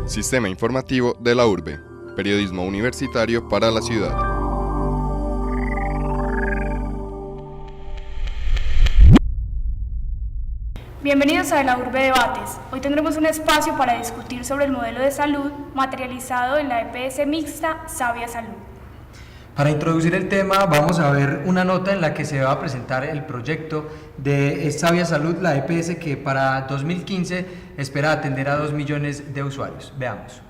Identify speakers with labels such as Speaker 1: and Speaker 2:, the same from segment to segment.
Speaker 1: Sistema informativo de la urbe. Periodismo universitario para la ciudad.
Speaker 2: Bienvenidos a La Urbe Debates. Hoy tendremos un espacio para discutir sobre el modelo de salud materializado en la EPS mixta Sabia Salud.
Speaker 3: Para introducir el tema vamos a ver una nota en la que se va a presentar el proyecto de Sabia Salud, la EPS que para 2015 espera atender a 2 millones de usuarios. Veamos.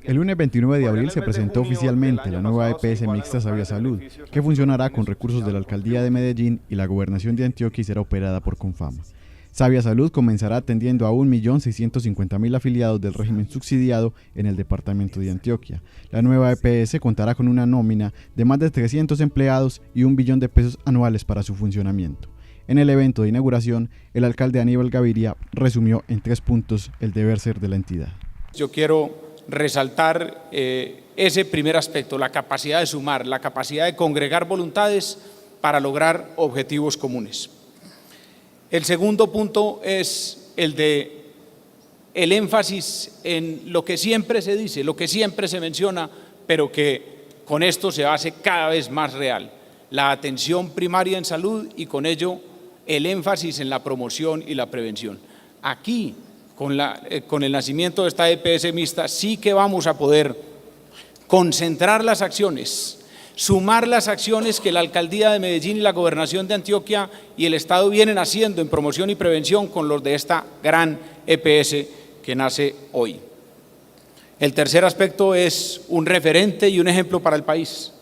Speaker 4: El lunes 29 de abril se presentó oficialmente la nueva EPS mixta Sabia Salud, que funcionará con recursos de la Alcaldía de Medellín y la Gobernación de Antioquia y será operada por Confama. Sabia Salud comenzará atendiendo a 1.650.000 afiliados del régimen subsidiado en el departamento de Antioquia. La nueva EPS contará con una nómina de más de 300 empleados y 1 billón de pesos anuales para su funcionamiento. En el evento de inauguración, el alcalde Aníbal Gaviria resumió en 3 puntos el deber ser de la entidad.
Speaker 5: Yo quiero resaltar ese primer aspecto, la capacidad de sumar, la capacidad de congregar voluntades para lograr objetivos comunes. El segundo punto es el énfasis en lo que siempre se dice, lo que siempre se menciona, pero que con esto se hace cada vez más real, la atención primaria en salud y con ello el énfasis en la promoción y la prevención. Aquí, con el nacimiento de esta EPS mixta, sí que vamos a poder concentrar las acciones, sumar las acciones que la Alcaldía de Medellín y la Gobernación de Antioquia y el Estado vienen haciendo en promoción y prevención con los de esta gran EPS que nace hoy. El tercer aspecto es un referente y un ejemplo para el país.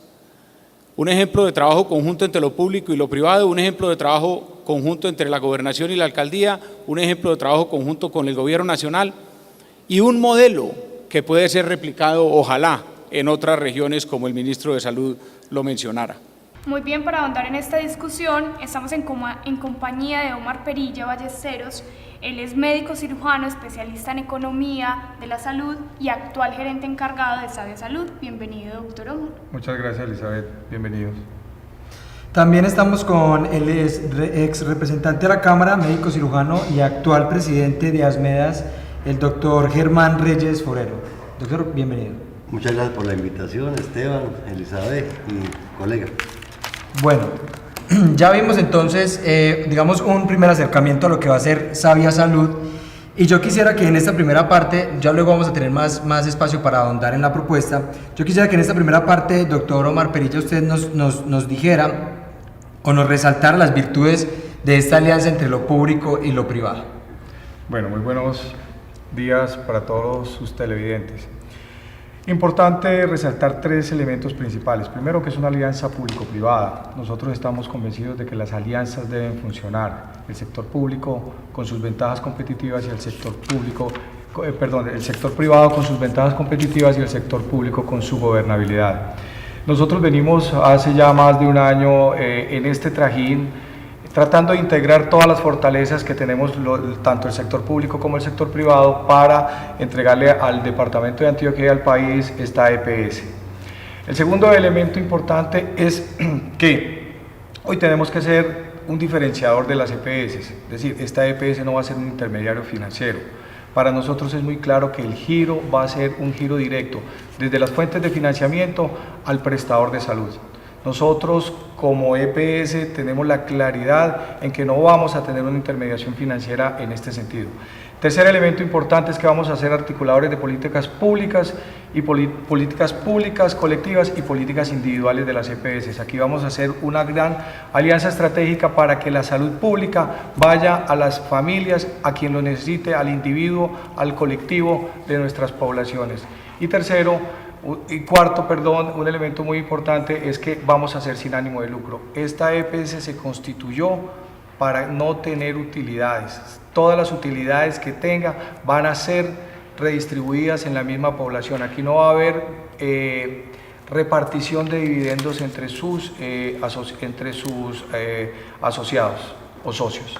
Speaker 5: Un ejemplo de trabajo conjunto entre lo público y lo privado, un ejemplo de trabajo conjunto entre la Gobernación y la Alcaldía, un ejemplo de trabajo conjunto con el Gobierno Nacional y un modelo que puede ser replicado, ojalá, en otras regiones como el ministro de Salud lo mencionara.
Speaker 2: Muy bien, para ahondar en esta discusión, estamos en compañía de Omar Perilla Ballesteros. Él es médico cirujano, especialista en economía de la salud y actual gerente encargado de Sabia Salud. Bienvenido, doctor Omar.
Speaker 6: Muchas gracias, Elizabeth. Bienvenidos.
Speaker 3: También estamos con el ex representante de la Cámara, médico cirujano y actual presidente de Asmedas, el doctor Germán Reyes Forero. Doctor, bienvenido.
Speaker 7: Muchas gracias por la invitación, Esteban, Elizabeth y colega.
Speaker 3: Bueno, ya vimos entonces, digamos, un primer acercamiento a lo que va a ser Sabia Salud, y yo quisiera que en esta primera parte, ya luego vamos a tener más espacio para ahondar en la propuesta, yo quisiera que en esta primera parte, doctor Omar Perilla, usted nos dijera o nos resaltara las virtudes de esta alianza entre lo público y lo privado.
Speaker 6: Bueno, muy buenos días para todos sus televidentes. Importante resaltar 3 elementos principales. Primero, que es una alianza público-privada. Nosotros estamos convencidos de que las alianzas deben funcionar. El sector público con sus ventajas competitivas y el sector privado con sus ventajas competitivas y el sector público con su gobernabilidad. Nosotros venimos hace ya más de un año en este trajín tratando de integrar todas las fortalezas que tenemos tanto el sector público como el sector privado para entregarle al departamento de Antioquia y al país esta EPS. El segundo elemento importante es que hoy tenemos que ser un diferenciador de las EPS, es decir, esta EPS no va a ser un intermediario financiero. Para nosotros es muy claro que el giro va a ser un giro directo, desde las fuentes de financiamiento al prestador de salud. Nosotros como EPS tenemos la claridad en que no vamos a tener una intermediación financiera en este sentido. Tercer elemento importante es que vamos a ser articuladores de políticas públicas y políticas públicas colectivas y políticas individuales de las EPS. Aquí vamos a hacer una gran alianza estratégica para que la salud pública vaya a las familias, a quien lo necesite, al individuo, al colectivo de nuestras poblaciones. Y cuarto, un elemento muy importante es que vamos a ser sin ánimo de lucro. Esta EPS se constituyó para no tener utilidades. Todas las utilidades que tenga van a ser redistribuidas en la misma población. Aquí no va a haber repartición de dividendos entre sus asociados o socios.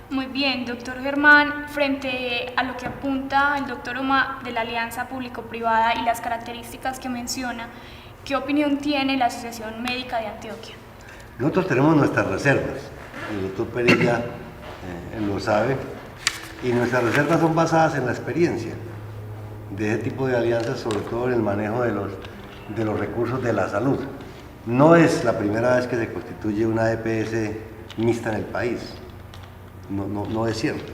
Speaker 2: Muy bien, doctor Germán, frente a lo que apunta el doctor Omar de la alianza público-privada y las características que menciona, ¿qué opinión tiene la Asociación Médica de Antioquia?
Speaker 7: Nosotros tenemos nuestras reservas, el doctor Perilla lo sabe, y nuestras reservas son basadas en la experiencia. ese tipo de alianzas, sobre todo en el manejo de los recursos de la salud. No es la primera vez que se constituye una EPS mixta en el país, no es cierto.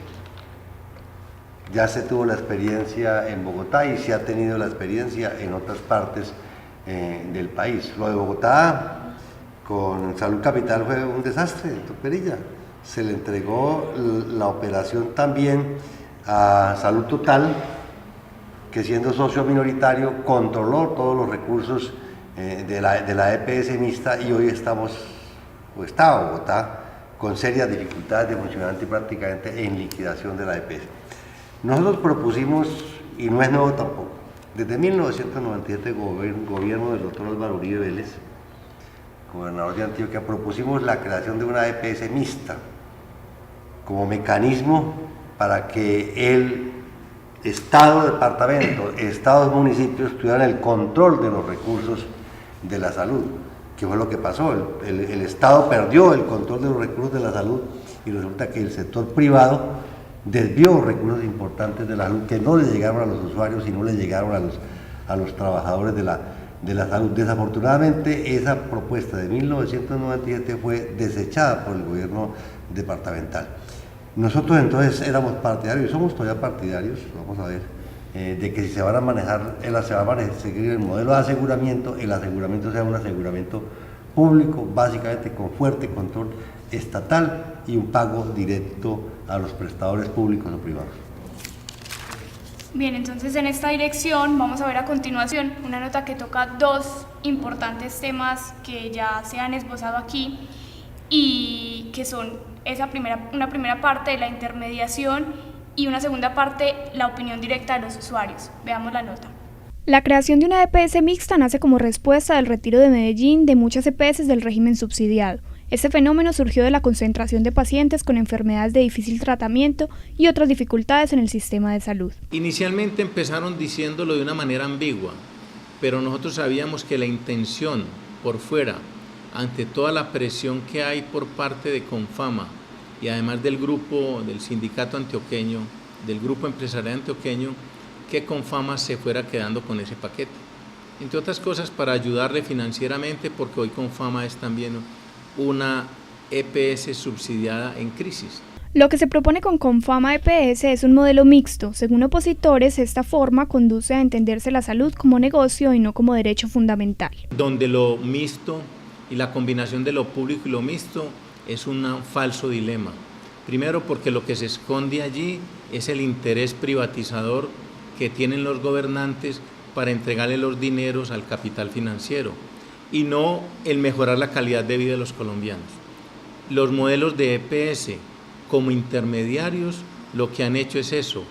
Speaker 7: Ya se tuvo la experiencia en Bogotá y se ha tenido la experiencia en otras partes del país. Lo de Bogotá con Salud Capital fue un desastre, doctor Perilla. Se le entregó la operación también a Salud Total, que siendo socio minoritario controló todos los recursos de la EPS mixta, y hoy está Bogotá con serias dificultades de funcionamiento y prácticamente en liquidación de la EPS. Nosotros propusimos, y no es nuevo tampoco, desde 1997 gobierno del doctor Álvaro Uribe Vélez, gobernador de Antioquia, propusimos la creación de una EPS mixta como mecanismo para que el Estado, departamento, Estados, municipios tuvieran el control de los recursos de la salud, que fue lo que pasó. El Estado perdió el control de los recursos de la salud y resulta que el sector privado desvió recursos importantes de la salud que no le llegaron a los usuarios y no le llegaron a los trabajadores de la salud. Desafortunadamente, esa propuesta de 1997 fue desechada por el gobierno departamental. Nosotros entonces éramos partidarios, somos todavía partidarios, vamos a ver, de que si se van a manejar, se va a seguir el modelo de aseguramiento, el aseguramiento sea un aseguramiento público, básicamente con fuerte control estatal y un pago directo a los prestadores públicos o privados.
Speaker 2: Bien, entonces en esta dirección vamos a ver a continuación una nota que toca dos importantes temas que ya se han esbozado aquí y que son una primera parte de la intermediación y una segunda parte, la opinión directa de los usuarios. Veamos la nota. La creación de una EPS mixta nace como respuesta del retiro de Medellín de muchas EPS del régimen subsidiado. Este fenómeno surgió de la concentración de pacientes con enfermedades de difícil tratamiento y otras dificultades en el sistema de salud.
Speaker 5: Inicialmente empezaron diciéndolo de una manera ambigua, pero nosotros sabíamos que la intención por fuera, ante toda la presión que hay por parte de Confama y además del grupo, del sindicato antioqueño, del grupo empresarial antioqueño, que Confama se fuera quedando con ese paquete. Entre otras cosas para ayudarle financieramente, porque hoy Confama es también una EPS subsidiada en crisis.
Speaker 2: Lo que se propone con Confama EPS es un modelo mixto. Según opositores, esta forma conduce a entenderse la salud como negocio y no como derecho fundamental.
Speaker 5: Donde lo mixto y la combinación de lo público y lo mixto es un falso dilema. Primero porque lo que se esconde allí es el interés privatizador que tienen los gobernantes para entregarle los dineros al capital financiero y no el mejorar la calidad de vida de los colombianos. Los modelos de EPS como intermediarios lo que han hecho es eso,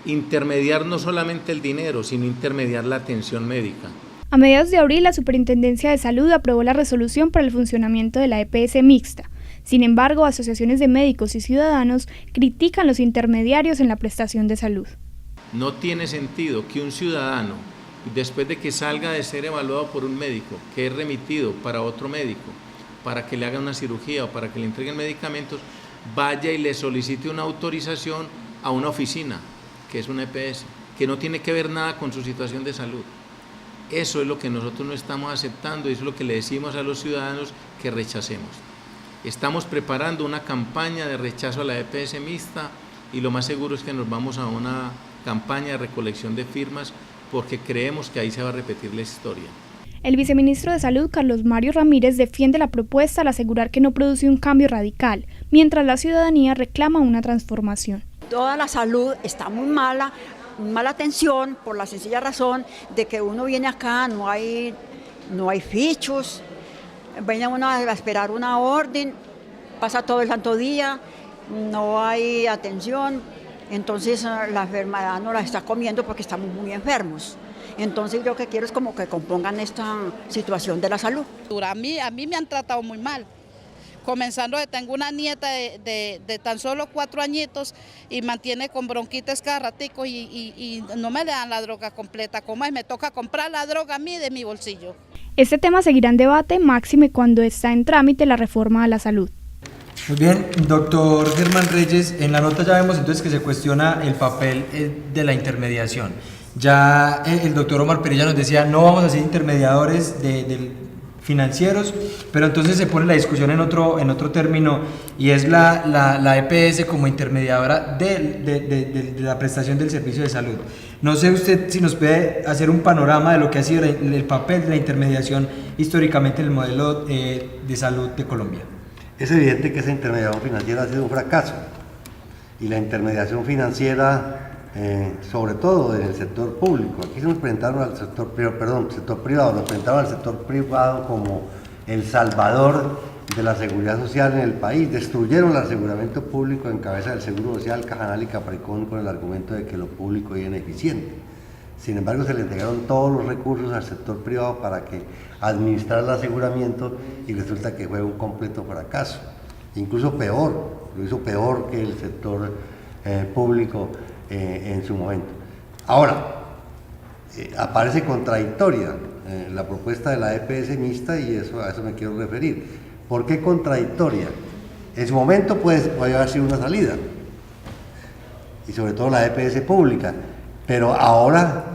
Speaker 5: intermediar no solamente el dinero, sino intermediar la atención médica.
Speaker 2: A mediados de abril, la Superintendencia de Salud aprobó la resolución para el funcionamiento de la EPS mixta. Sin embargo, asociaciones de médicos y ciudadanos critican los intermediarios en la prestación de salud.
Speaker 5: No tiene sentido que un ciudadano, después de que salga de ser evaluado por un médico, que es remitido para otro médico, para que le haga una cirugía o para que le entreguen medicamentos, vaya y le solicite una autorización a una oficina, que es una EPS, que no tiene que ver nada con su situación de salud. Eso es lo que nosotros no estamos aceptando y es lo que le decimos a los ciudadanos que rechacemos. Estamos preparando una campaña de rechazo a la EPS mixta y lo más seguro es que nos vamos a una campaña de recolección de firmas porque creemos que ahí se va a repetir la historia.
Speaker 2: El viceministro de Salud, Carlos Mario Ramírez, defiende la propuesta al asegurar que no produce un cambio radical, mientras la ciudadanía reclama una transformación.
Speaker 8: Toda la salud está muy mala atención por la sencilla razón de que uno viene acá, no hay fichos, viene uno a esperar una orden, pasa todo el santo día, no hay atención, entonces la enfermedad no la está comiendo porque estamos muy enfermos. Entonces yo lo que quiero es como que compongan esta situación de la salud.
Speaker 9: A mí me han tratado muy mal. Comenzando que tengo una nieta de tan solo 4 añitos y mantiene con bronquitis cada ratico y no me le dan la droga completa, como es, me toca comprar la droga a mí de mi bolsillo.
Speaker 2: Este tema seguirá en debate, máxime cuando está en trámite la reforma a la salud.
Speaker 3: Muy bien, doctor Germán Reyes, en la nota ya vemos entonces que se cuestiona el papel de la intermediación. Ya el doctor Omar Perilla nos decía, no vamos a ser intermediadores financieros, pero entonces se pone la discusión en otro término, y es la EPS como intermediadora de la prestación del servicio de salud. No sé usted si nos puede hacer un panorama de lo que ha sido el papel de la intermediación históricamente en el modelo de salud de Colombia.
Speaker 7: Es evidente que esa intermediación financiera ha sido un fracaso, y la intermediación financiera, sobre todo en el sector público, aquí se nos presentaron al sector privado, nos presentaron al sector privado como el salvador de la seguridad social en el país. Destruyeron el aseguramiento público en cabeza del Seguro Social, Cajanal y Capricorn, con el argumento de que lo público es ineficiente. Sin embargo, se le entregaron todos los recursos al sector privado para que administrara el aseguramiento, y resulta que fue un completo fracaso. Incluso peor, lo hizo peor que el sector público en su momento. Ahora, aparece contradictoria la propuesta de la EPS mixta, y a eso me quiero referir. ¿Por qué contradictoria? En su momento puede haber sido una salida, y sobre todo la EPS pública, pero ahora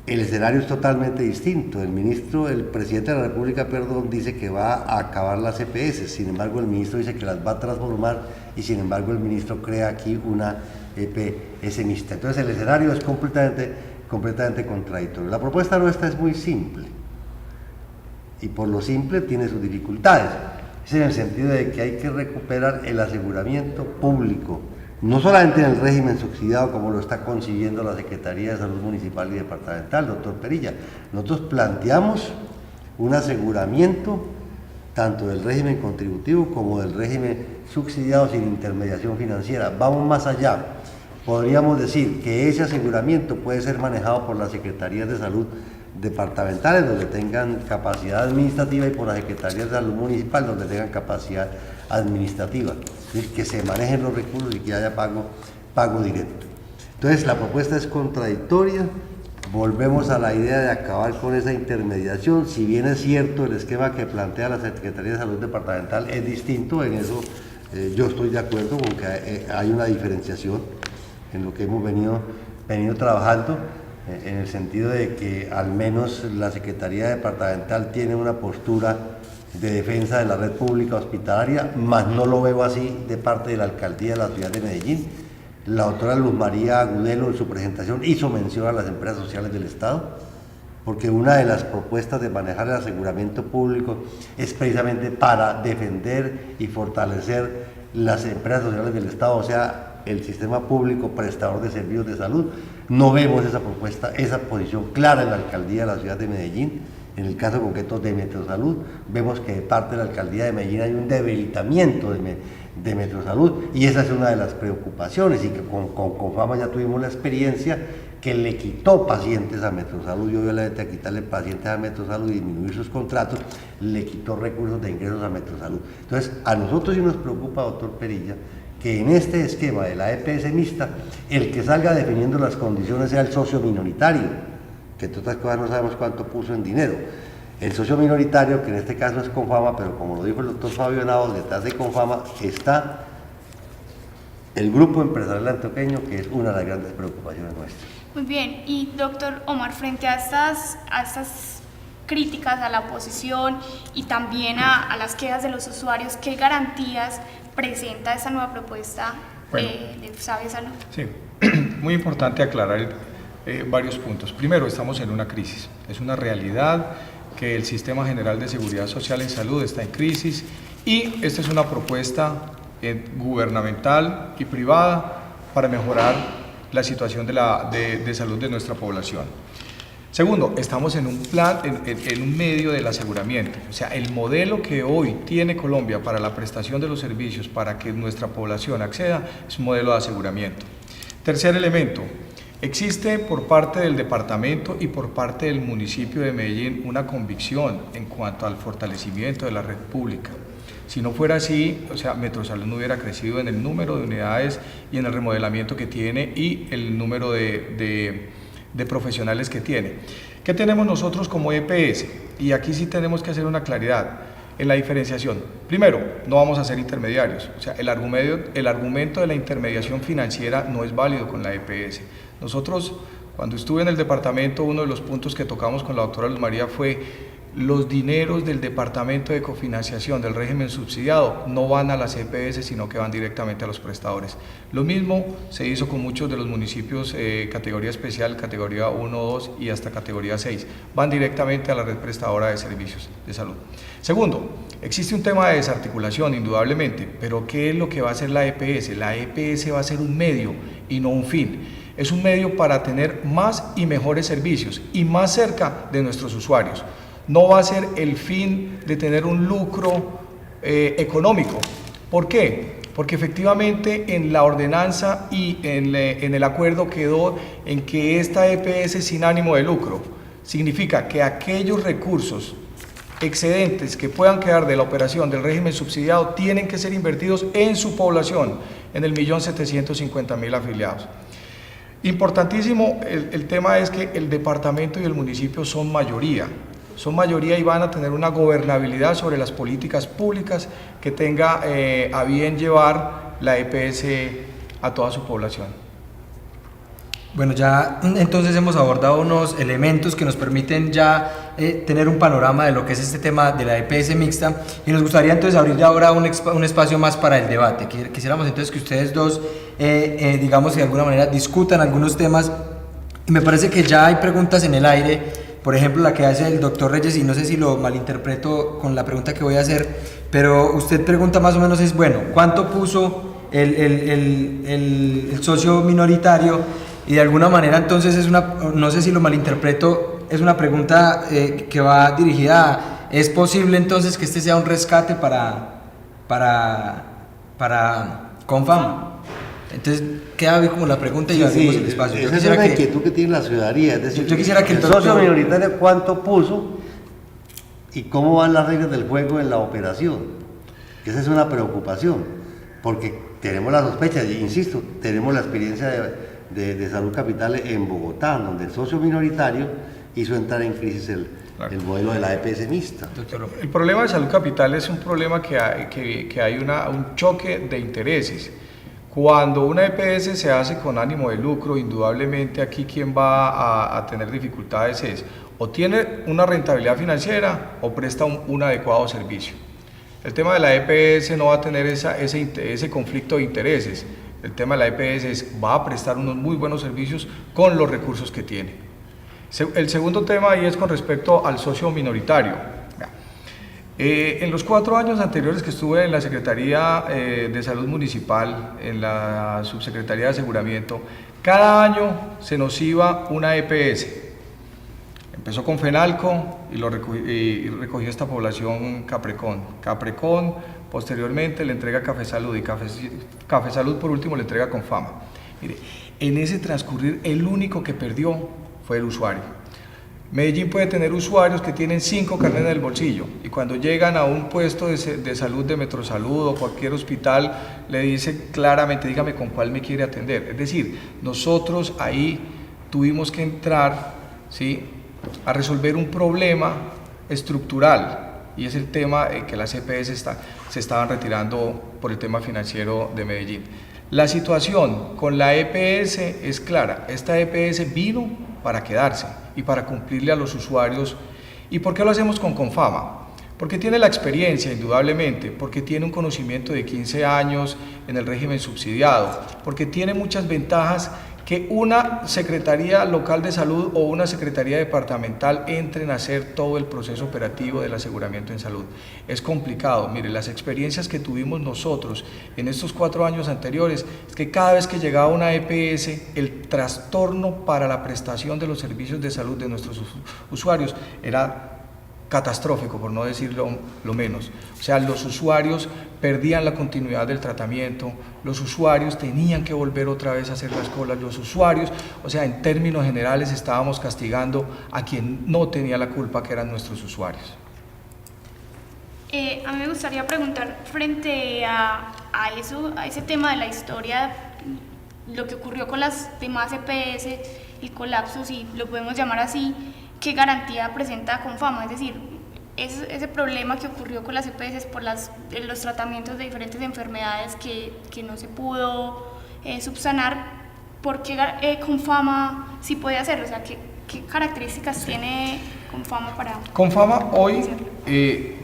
Speaker 7: el escenario es totalmente distinto. El presidente de la República, dice que va a acabar las EPS, sin embargo el ministro dice que las va a transformar, y sin embargo el ministro crea aquí una EPS mixta. Entonces el escenario es completamente contradictorio. La propuesta nuestra es muy simple, y por lo simple tiene sus dificultades. Es en el sentido de que hay que recuperar el aseguramiento público, no solamente en el régimen subsidiado como lo está consiguiendo la Secretaría de Salud Municipal y Departamental, doctor Perilla. Nosotros planteamos un aseguramiento tanto del régimen contributivo como del régimen subsidiado sin intermediación financiera. Vamos más allá. Podríamos decir que ese aseguramiento puede ser manejado por las Secretarías de Salud departamentales, donde tengan capacidad administrativa, y por la Secretaría de Salud Municipal, donde tengan capacidad administrativa. Es decir, que se manejen los recursos y que haya pago directo. Entonces la propuesta es contradictoria. Volvemos a la idea de acabar con esa intermediación. Si bien es cierto, el esquema que plantea la Secretaría de Salud Departamental es distinto, en eso yo estoy de acuerdo con que hay una diferenciación en lo que hemos venido trabajando, en el sentido de que al menos la Secretaría Departamental tiene una postura de defensa de la red pública hospitalaria, más no lo veo así de parte de la Alcaldía de la Ciudad de Medellín. La doctora Luz María Agudelo en su presentación hizo mención a las empresas sociales del Estado, porque una de las propuestas de manejar el aseguramiento público es precisamente para defender y fortalecer las empresas sociales del Estado, o sea, el sistema público prestador de servicios de salud. No vemos esa propuesta, esa posición clara en la Alcaldía de la Ciudad de Medellín. En el caso concreto de Metrosalud, vemos que de parte de la Alcaldía de Medellín hay un debilitamiento de Metrosalud, y esa es una de las preocupaciones, y que con Confama ya tuvimos la experiencia que le quitó pacientes a Metrosalud. Yo violamente a quitarle pacientes a Metrosalud y disminuir sus contratos, le quitó recursos de ingresos a Metrosalud. Entonces, a nosotros sí nos preocupa, doctor Perilla, que en este esquema de la EPS mixta, el que salga definiendo las condiciones sea el socio minoritario, que entre otras cosas no sabemos cuánto puso en dinero. El socio minoritario, que en este caso es Confama, pero como lo dijo el doctor Fabio Henao, detrás de Confama está el grupo empresarial antioqueño, que es una de las grandes preocupaciones nuestras.
Speaker 2: Muy bien, y doctor Omar, frente a estas críticas a la oposición y también a las quejas de los usuarios, ¿qué garantías presenta esta nueva propuesta de Sabia Salud?
Speaker 6: Sí, muy importante aclarar varios puntos. Primero, estamos en una crisis, es una realidad que el Sistema General de Seguridad Social en Salud está en crisis, y esta es una propuesta gubernamental y privada para mejorar la situación de salud de nuestra población. Segundo, estamos en un plan, en un medio del aseguramiento, o sea, el modelo que hoy tiene Colombia para la prestación de los servicios para que nuestra población acceda es un modelo de aseguramiento. Tercer elemento, existe por parte del departamento y por parte del municipio de Medellín una convicción en cuanto al fortalecimiento de la red pública. Si no fuera así, o sea, Metrosalud no hubiera crecido en el número de unidades y en el remodelamiento que tiene y el número de profesionales que tiene. ¿Qué tenemos nosotros como EPS? Y aquí sí tenemos que hacer una claridad en la diferenciación. Primero, no vamos a ser intermediarios, o sea, el argumento de la intermediación financiera no es válido con la EPS. Nosotros Cuando estuve en el departamento, uno de los puntos que tocamos con la doctora Luz María fue los dineros del departamento de cofinanciación del régimen subsidiado no van a las EPS, sino que van directamente a los prestadores. Lo mismo se hizo con muchos de los municipios categoría especial, categoría 1, 2 y hasta categoría 6. Van directamente a la red prestadora de servicios de salud. Segundo, existe un tema de desarticulación, indudablemente, pero ¿qué es lo que va a hacer la EPS? La EPS va a ser un medio y no un fin. Es un medio para tener más y mejores servicios y más cerca de nuestros usuarios. No va a ser el fin de tener un lucro económico. ¿Por qué? Porque efectivamente en la ordenanza y en el acuerdo quedó en que esta EPS es sin ánimo de lucro. Significa que aquellos recursos excedentes que puedan quedar de la operación del régimen subsidiado tienen que ser invertidos en su población, en el 1.750.000 afiliados. Importantísimo, el tema es que el departamento y el municipio son mayoría y van a tener una gobernabilidad sobre las políticas públicas que tenga a bien llevar la EPS a toda su población.
Speaker 3: Bueno, ya entonces hemos abordado unos elementos que nos permiten ya tener un panorama de lo que es este tema de la EPS mixta, y nos gustaría entonces abrir ya ahora un espacio más para el debate. Quisiéramos entonces que ustedes dos, digamos, de alguna manera discutan algunos temas, y me parece que ya hay preguntas en el aire. Por ejemplo, la que hace el doctor Reyes, y no sé si lo malinterpreto con la pregunta que voy a hacer, pero usted pregunta más o menos es, bueno, ¿cuánto puso el socio minoritario? Y de alguna manera entonces es una, no sé si lo malinterpreto, es una pregunta que va dirigida a, ¿es posible entonces que este sea un rescate para Confama? Entonces queda como la pregunta y
Speaker 7: sí,
Speaker 3: abrimos el espacio.
Speaker 7: Esa es una inquietud que tiene la ciudadanía, es decir,
Speaker 3: yo quisiera que
Speaker 7: el socio minoritario cuánto puso y cómo van las reglas del juego en la operación. Esa es una preocupación, porque tenemos la sospecha, y insisto, tenemos la experiencia de Salud Capital en Bogotá, donde el socio minoritario hizo entrar en crisis el modelo de la EPS mixta.
Speaker 6: El problema de Salud Capital es un problema que hay un choque de intereses. Cuando una EPS se hace con ánimo de lucro, indudablemente aquí quien va a tener dificultades es o tiene una rentabilidad financiera o presta un adecuado servicio. El tema de la EPS no va a tener ese conflicto de intereses. El tema de la EPS es va a prestar unos muy buenos servicios con los recursos que tiene. El segundo tema ahí es con respecto al socio minoritario. En los 4 años anteriores que estuve en la Secretaría de Salud Municipal, en la Subsecretaría de Aseguramiento, cada año se nos iba una EPS. Empezó con Fenalco y recogió esta población Caprecon, posteriormente le entrega Café Salud y Café Salud por último le entrega Confama. Mire, en ese transcurrir el único que perdió fue el usuario. Medellín puede tener usuarios que tienen 5 carnes en el bolsillo y cuando llegan a un puesto de salud de Metrosalud o cualquier hospital le dice claramente, dígame con cuál me quiere atender. Es decir, nosotros ahí tuvimos que entrar, ¿sí?, a resolver un problema estructural, y es el tema que las EPS se estaban retirando por el tema financiero de Medellín. La situación con la EPS es clara, esta EPS vino para quedarse y para cumplirle a los usuarios. ¿Y por qué lo hacemos con Confama? Porque tiene la experiencia, indudablemente, porque tiene un conocimiento de 15 años en el régimen subsidiado, porque tiene muchas ventajas que una Secretaría Local de Salud o una Secretaría Departamental entren a hacer todo el proceso operativo del aseguramiento en salud. Es complicado. Mire, las experiencias que tuvimos nosotros en estos 4 años anteriores es que cada vez que llegaba una EPS, el trastorno para la prestación de los servicios de salud de nuestros usuarios era catastrófico, por no decirlo lo menos. O sea, los usuarios perdían la continuidad del tratamiento, los usuarios tenían que volver otra vez a hacer las colas, los usuarios, o sea, en términos generales estábamos castigando a quien no tenía la culpa, que eran nuestros usuarios.
Speaker 2: A mí me gustaría preguntar frente a ese tema de la historia, lo que ocurrió con las demás EPS, el colapso, si lo podemos llamar así, ¿qué garantía presenta Confama? Es decir, ese problema que ocurrió con las EPS por los tratamientos de diferentes enfermedades que no se pudo subsanar, ¿por qué Confama sí puede hacerlo? O sea, ¿qué características tiene Confama para...?
Speaker 6: Confama hoy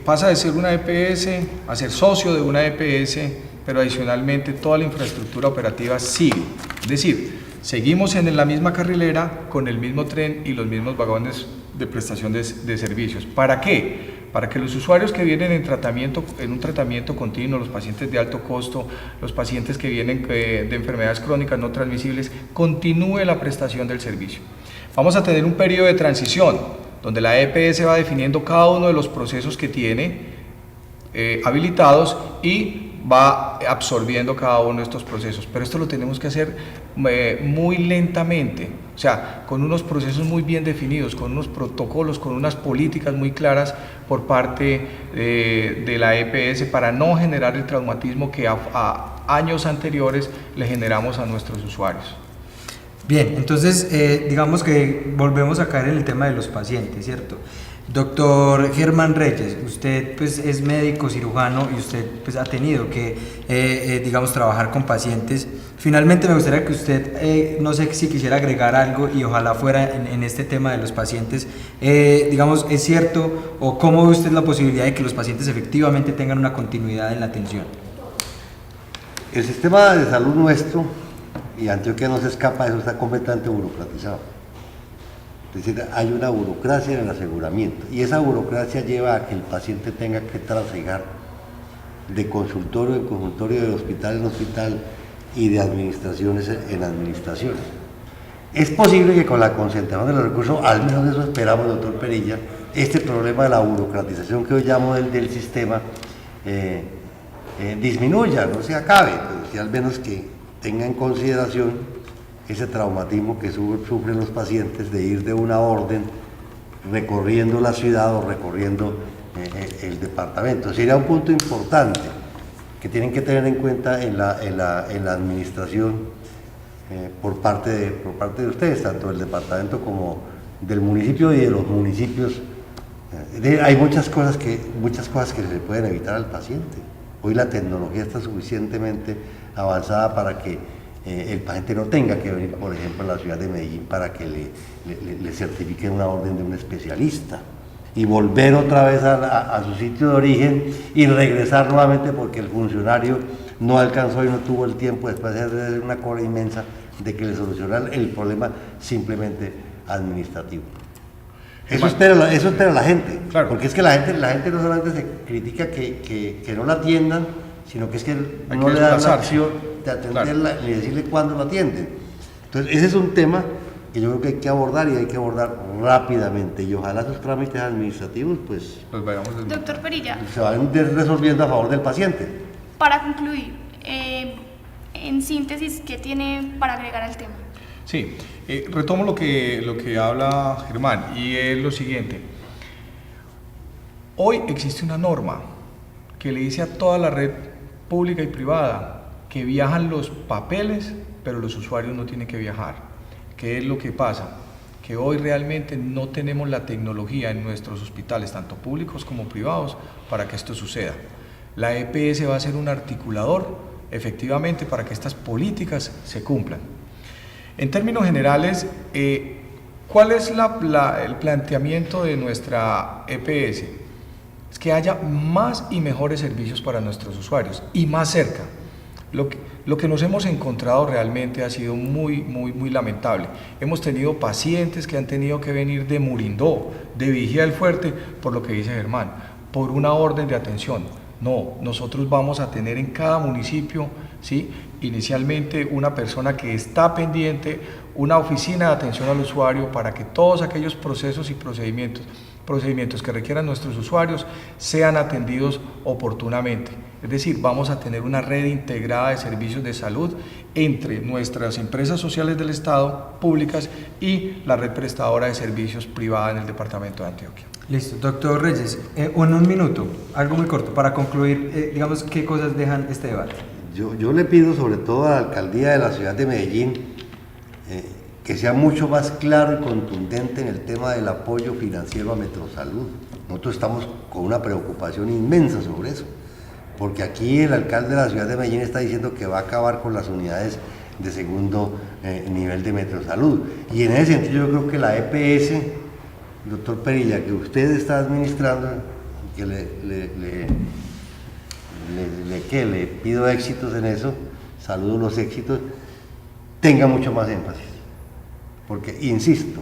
Speaker 6: pasa de ser una EPS a ser socio de una EPS, pero adicionalmente toda la infraestructura operativa sigue. Es decir, seguimos en la misma carrilera con el mismo tren y los mismos vagones de prestación de servicios. ¿Para qué? Para que los usuarios que vienen en un tratamiento continuo, los pacientes de alto costo, los pacientes que vienen de enfermedades crónicas no transmisibles, continúe la prestación del servicio. Vamos a tener un periodo de transición donde la EPS va definiendo cada uno de los procesos que tiene habilitados y va absorbiendo cada uno de estos procesos, pero esto lo tenemos que hacer muy lentamente, o sea, con unos procesos muy bien definidos, con unos protocolos, con unas políticas muy claras por parte de la EPS para no generar el traumatismo que a años anteriores le generamos a nuestros usuarios.
Speaker 3: Bien, entonces digamos que volvemos a caer en el tema de los pacientes, ¿cierto? Doctor Germán Reyes, usted pues es médico cirujano y usted pues ha tenido que digamos trabajar con pacientes. Finalmente me gustaría que usted, no sé si quisiera agregar algo y ojalá fuera en este tema de los pacientes, digamos, ¿es cierto o cómo ve usted la posibilidad de que los pacientes efectivamente tengan una continuidad en la atención?
Speaker 7: El sistema de salud nuestro, y Antioquia no se escapa de eso, está completamente burocratizado. Es decir, hay una burocracia en el aseguramiento y esa burocracia lleva a que el paciente tenga que trasegar de consultorio en consultorio, de hospital en hospital y de administraciones en administraciones. Es posible que con la concentración de los recursos, al menos eso esperamos, doctor Perilla, este problema de la burocratización que hoy llamo del sistema disminuya, no se acabe, pero sí al menos que tenga en consideración ese traumatismo que sufren los pacientes de ir de una orden recorriendo la ciudad o recorriendo el departamento. Sería un punto importante que tienen que tener en cuenta en la administración por parte de ustedes, tanto del departamento como del municipio y de los municipios. Hay muchas cosas que se pueden evitar al paciente. Hoy la tecnología está suficientemente avanzada para que el paciente no tenga que venir, por ejemplo, a la ciudad de Medellín para que le certifiquen una orden de un especialista y volver otra vez a su sitio de origen y regresar nuevamente porque el funcionario no alcanzó y no tuvo el tiempo después de hacer una cola inmensa de que le solucionara el problema simplemente administrativo. Eso espera la gente, claro. Porque es que la gente no solamente se critica que no la atiendan, sino que es que no le dan la opción de atenderla, claro, ni decirle cuándo lo atienden. Entonces ese es un tema que yo creo que hay que abordar y hay que abordar rápidamente y ojalá esos trámites administrativos pues
Speaker 2: Doctor Perilla,
Speaker 7: se van resolviendo a favor del paciente.
Speaker 2: Para concluir, en síntesis, ¿qué tiene para agregar al tema?
Speaker 6: Sí, retomo lo que habla Germán y es lo siguiente. Hoy existe una norma que le dice a toda la red pública y privada que viajan los papeles, pero los usuarios no tienen que viajar. ¿Qué es lo que pasa? Que hoy realmente no tenemos la tecnología en nuestros hospitales, tanto públicos como privados, para que esto suceda. La EPS va a ser un articulador, efectivamente, para que estas políticas se cumplan. En términos generales, ¿cuál es el planteamiento de nuestra EPS? Es que haya más y mejores servicios para nuestros usuarios y más cerca. Lo que nos hemos encontrado realmente ha sido muy lamentable. Hemos tenido pacientes que han tenido que venir de Murindó, de Vigía del Fuerte, por lo que dice Germán, por una orden de atención. No, nosotros vamos a tener en cada municipio, ¿sí?, inicialmente una persona que está pendiente, una oficina de atención al usuario para que todos aquellos procesos y procedimientos que requieran nuestros usuarios sean atendidos oportunamente. Es decir, vamos a tener una red integrada de servicios de salud entre nuestras empresas sociales del Estado, públicas, y la red prestadora de servicios privada en el departamento de Antioquia.
Speaker 3: Listo, doctor Reyes, en un minuto, algo muy corto, para concluir, digamos, ¿qué cosas dejan este debate?
Speaker 7: Yo le pido sobre todo a la alcaldía de la ciudad de Medellín que sea mucho más claro y contundente en el tema del apoyo financiero a Metrosalud. Nosotros estamos con una preocupación inmensa sobre eso, porque aquí el alcalde de la ciudad de Medellín está diciendo que va a acabar con las unidades de segundo nivel de Metrosalud. Y en ese sentido yo creo que la EPS, doctor Perilla, que usted está administrando, que le pido éxitos en eso, saludo los éxitos, tenga mucho más énfasis. Porque, insisto,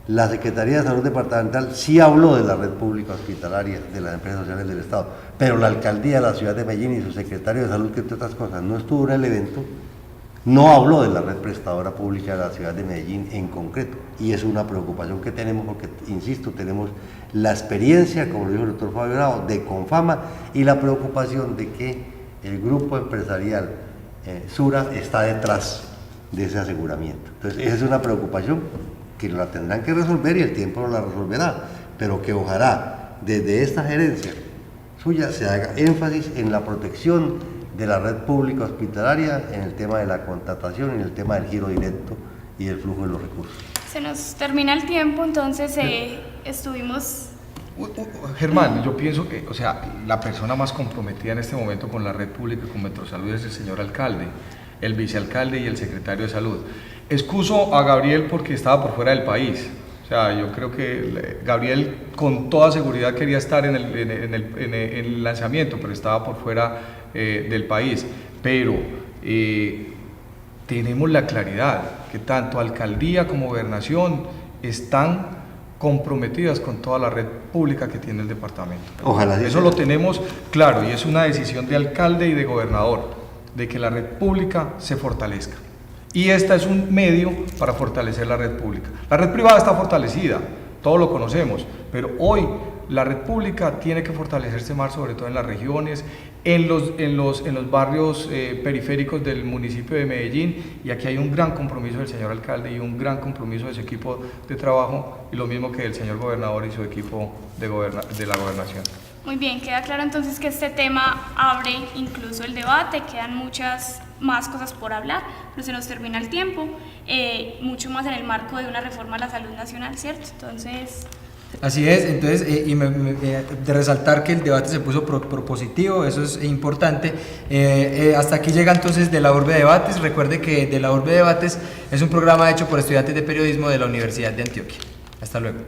Speaker 7: la Secretaría de Salud Departamental sí habló de la red pública hospitalaria de las empresas sociales del Estado, pero la Alcaldía de la Ciudad de Medellín y su secretario de Salud, que entre otras cosas no estuvo en el evento, no habló de la red prestadora pública de la Ciudad de Medellín en concreto. Y es una preocupación que tenemos porque, insisto, tenemos la experiencia, como lo dijo el doctor Fabio Bravo, de Confama y la preocupación de que el grupo empresarial Sura está detrás de ese aseguramiento. Entonces, esa es una preocupación que la tendrán que resolver y el tiempo no la resolverá, pero que ojalá desde esta gerencia suya se haga énfasis en la protección de la red pública hospitalaria, en el tema de la contratación, en el tema del giro directo y el flujo de los recursos.
Speaker 2: Se nos termina el tiempo, entonces estuvimos...
Speaker 6: Germán, yo pienso que, o sea, la persona más comprometida en este momento con la red pública y con Metrosalud es el señor alcalde, el vicealcalde y el secretario de Salud. Excuso a Gabriel porque estaba por fuera del país. O sea, yo creo que Gabriel con toda seguridad quería estar en el lanzamiento, pero estaba por fuera del país. Pero tenemos la claridad que tanto alcaldía como gobernación están comprometidas con toda la red pública que tiene el departamento.
Speaker 7: Ojalá.
Speaker 6: Eso lo tenemos claro y es una decisión de alcalde y de gobernador, de que la red pública se fortalezca. Y esta es un medio para fortalecer la red pública. La red privada está fortalecida, todos lo conocemos, pero hoy la red pública tiene que fortalecerse más, sobre todo en las regiones, en los barrios periféricos del municipio de Medellín, y aquí hay un gran compromiso del señor alcalde y un gran compromiso de su equipo de trabajo, y lo mismo que del señor gobernador y su equipo de la gobernación.
Speaker 2: Muy bien, queda claro entonces que este tema abre incluso el debate, quedan muchas más cosas por hablar, pero se nos termina el tiempo, mucho más en el marco de una reforma a la salud nacional, ¿cierto? Entonces...
Speaker 3: Así es, entonces, de resaltar que el debate se puso propositivo, eso es importante. Hasta aquí llega entonces De la Urbe Debates. Recuerde que De la Urbe Debates es un programa hecho por estudiantes de periodismo de la Universidad de Antioquia. Hasta luego.